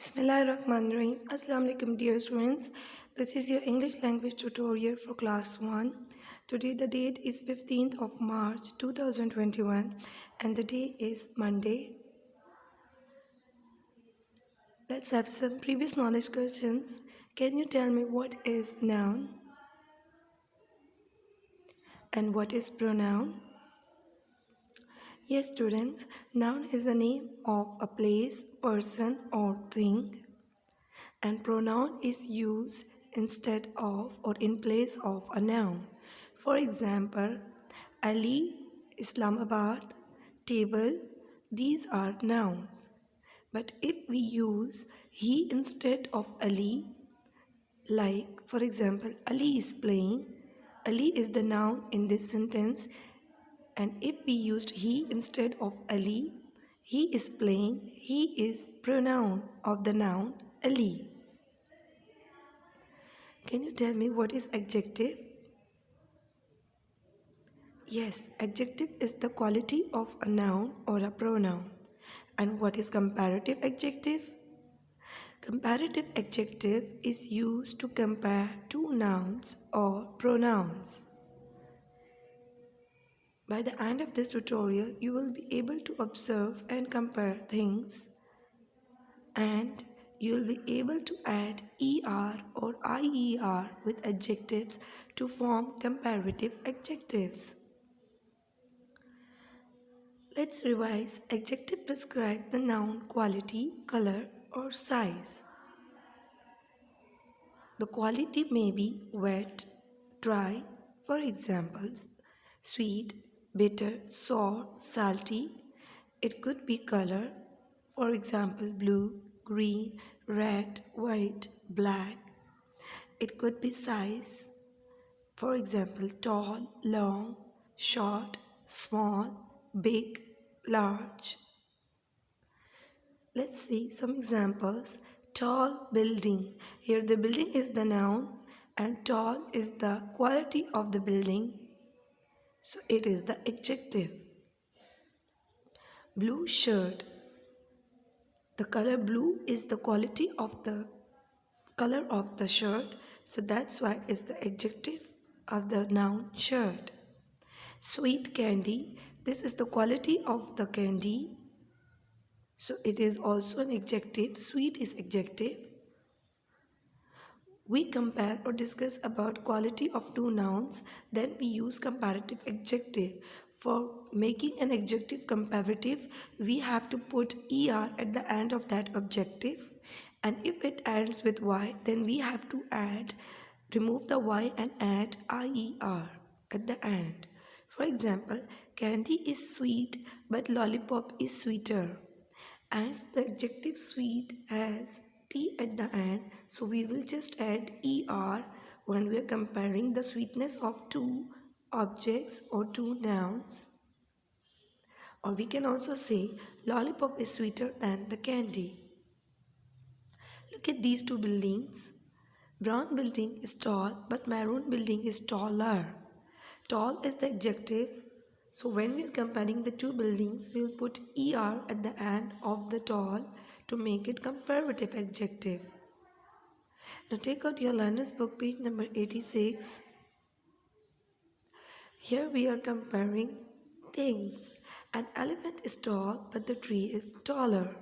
Bismillahirrahmanirrahim. Assalamu alaikum dear students. This is your English language tutorial for class 1. Today the date is 15th of March 2021 and the day is Monday. Let's have some previous knowledge questions. Can you tell me what is noun and what is pronoun? Yes students, noun is the name of a place, person or thing. And pronoun is used instead of or in place of a noun. For example, Ali, Islamabad, table, these are nouns. But if we use he instead of Ali, like for example, Ali is playing, Ali is the noun in this sentence, and if we used he instead of Ali, he is playing, he is pronoun of the noun Ali. Can you tell me what is adjective? Yes, adjective is the quality of a noun or a pronoun. And what is comparative adjective? Comparative adjective is used to compare two nouns or pronouns. By the end of this tutorial, you will be able to observe and compare things, and you will be able to add er or ier with adjectives to form comparative adjectives. Let's revise. Adjective describe the noun quality, color or size. The quality may be wet, dry, for examples, sweet, bitter, sour, salty. It could be color, for example, blue, green, red, white, black. It could be size, for example, tall, long, short, small, big, large. Let's see some examples. Tall building. Here the building is the noun and tall is the quality of the building. So it is the adjective. Blue shirt. The color blue is the quality of the color of the shirt. So that's why it's the adjective of the noun shirt. Sweet candy. This is the quality of the candy. So it is also an adjective. Sweet is adjective. We compare or discuss about quality of two nouns, then we use comparative adjective. For making an adjective comparative, we have to put er at the end of that adjective, and if it ends with y, then we have to remove the y and add ier at the end. For example, candy is sweet but lollipop is sweeter. As the adjective sweet has t at the end, so we will just add er when we are comparing the sweetness of two objects or two nouns. Or we can also say lollipop is sweeter than the candy. Look at these two buildings. Brown building is tall but maroon building is taller. Tall is the adjective. So when we are comparing the two buildings, we will put er at the end of the tall to make it comparative adjective. Now take out your learner's book, page number 86. Here we are comparing things. An elephant is tall but the tree is taller.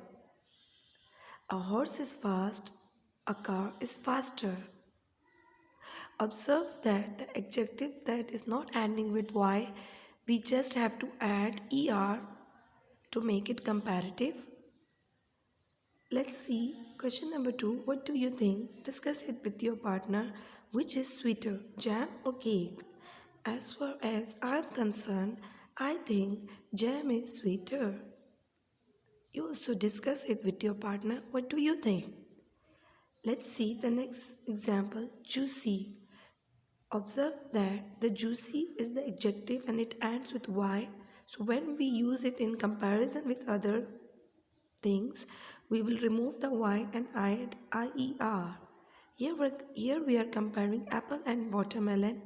A horse is fast, a car is faster. Observe that the adjective that is not ending with y, we just have to add er to make it comparative. Let's see question number 2. What do you think? Discuss it with your partner. Which is sweeter, jam or cake? As far as I'm concerned, I think jam is sweeter. You also discuss it with your partner. What do you think? Let's see the next example, juicy. Observe that the juicy is the adjective and it ends with y. So when we use it in comparison with other things, we will remove the y and add ier. Here we are comparing apple and watermelon.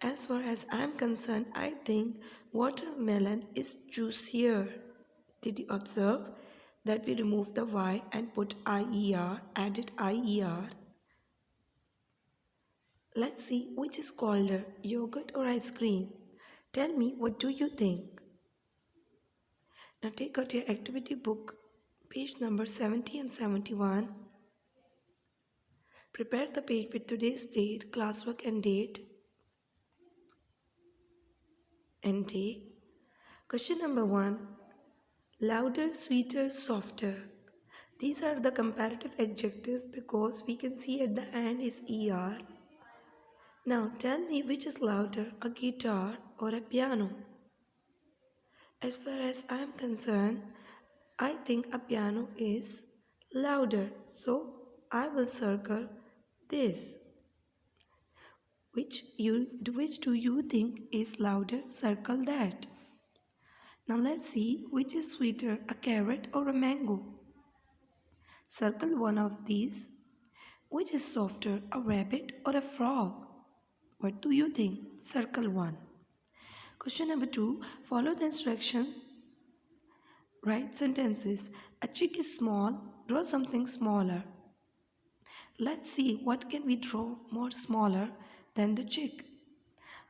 As far as I am concerned, I think watermelon is juicier. Did you observe? that we remove the y and put IER, added IER. Let's see which is colder, yogurt or ice cream. Tell me, what do you think? Now take out your activity book, page number 70 and 71. Prepare the page with today's date, classwork and date and day. Question number 1. Louder, sweeter, softer. These are the comparative adjectives because we can see at the end is ER. Now tell me which is louder, a guitar or a piano? As far as I am concerned, I think a piano is louder. So I will circle this. Which do you think is louder? Circle that. Now let's see which is sweeter, a carrot or a mango? Circle one of these. Which is softer, a rabbit or a frog? What do you think? Circle one. Question number 2. Follow the instruction. Write sentences. A chick is small. Draw something smaller. Let's see what can we draw more smaller than the chick.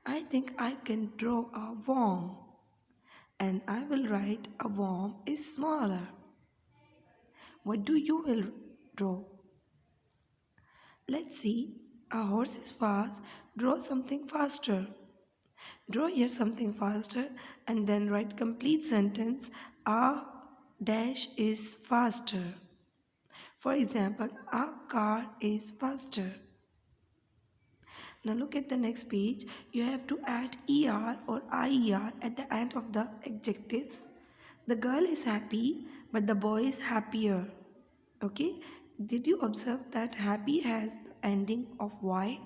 I think I can draw a worm. And I will write a worm is smaller. What do you will draw? Let's see. A horse is fast. Draw something faster. Draw here something faster and then write complete sentence. A dash is faster. For example, a car is faster. Now look at the next page. You have to add ER or IER at the end of the adjectives. The girl is happy, but the boy is happier. Okay? Did you observe that happy has the ending of Y?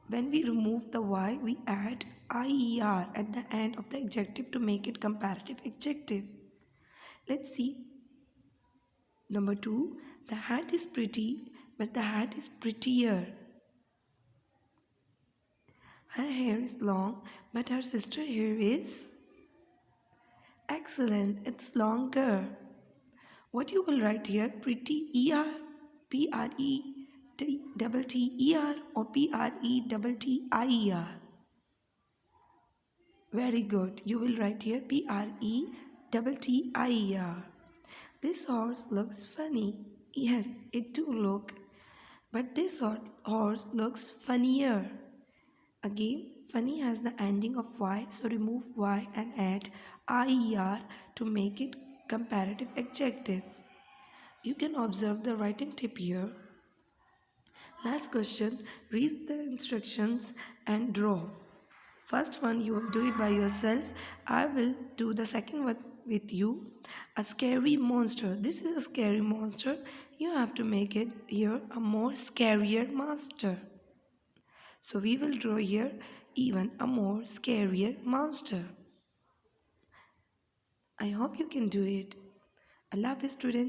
When we remove the Y, we add IER at the end of the adjective to make it comparative adjective. Let's see. Number 2, the hat is pretty, but the hat is prettier. Her hair is long, but her sister's hair is excellent. It's longer. What you will write here? Pretty ER, PRETTER or PRETTIER. Very good. You will write here PRETTIER. This horse looks funny. Yes, it do look. But this horse looks funnier. Again, funny has the ending of Y, so remove Y and add IER to make it comparative adjective. You can observe the writing tip here. Last question, read the instructions and draw. First one you will do it by yourself. I will do the second one with you. A scary monster. This is a scary monster. You have to make it here a more scarier monster. So we will draw here even a more scarier monster. I hope you can do it. Allah Hafiz, students.